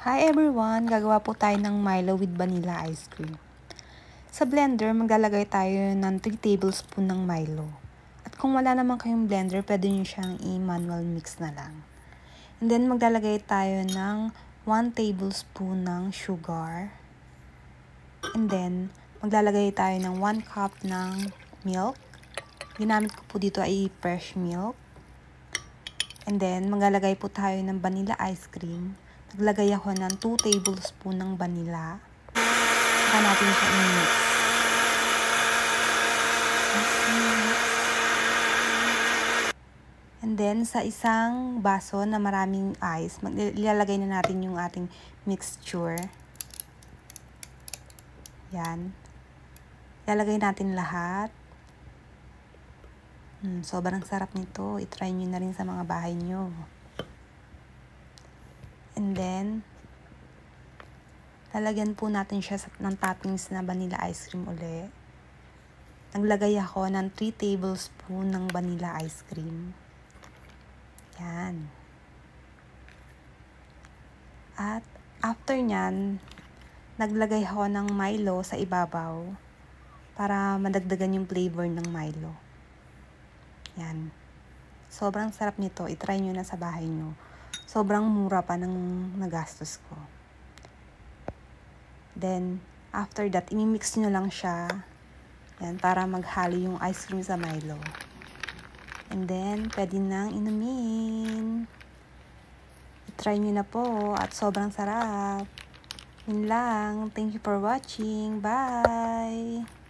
Hi everyone! Gagawa po tayo ng Milo with vanilla ice cream. Sa blender, maglalagay tayo ng 3 tablespoon ng Milo. At kung wala naman kayong blender, pwede nyo siyang i-manual mix na lang. And then, maglalagay tayo ng 1 tablespoon ng sugar. And then, maglalagay tayo ng 1 cup ng milk. Ginamit ko po dito ay fresh milk. And then, maglalagay po tayo ng vanilla ice cream. Naglagay ako ng 2 tablespoon ng vanilla. Saka natin siya i-mix. And then, sa isang baso na maraming ice, ilalagay na natin yung ating mixture. Yan. Ilalagay natin lahat. Sobrang sarap nito. I-try nyo na rin sa mga bahay nyo. And then, lalagyan po natin siya ng toppings na vanilla ice cream uli. Naglagay ako ng 3 tablespoon ng vanilla ice cream. Yan. At after nyan, naglagay ako ng Milo sa ibabaw para madagdagan yung flavor ng Milo. Yan. Sobrang sarap nito. I-try nyo na sa bahay nyo. Sobrang mura pa ng nagastos ko. Then, after that, imimix nyo lang siya. Yan, para maghalo yung ice cream sa Milo. And then, pwede nang inumin. I-try nyo na po at sobrang sarap. Yun lang. Thank you for watching. Bye!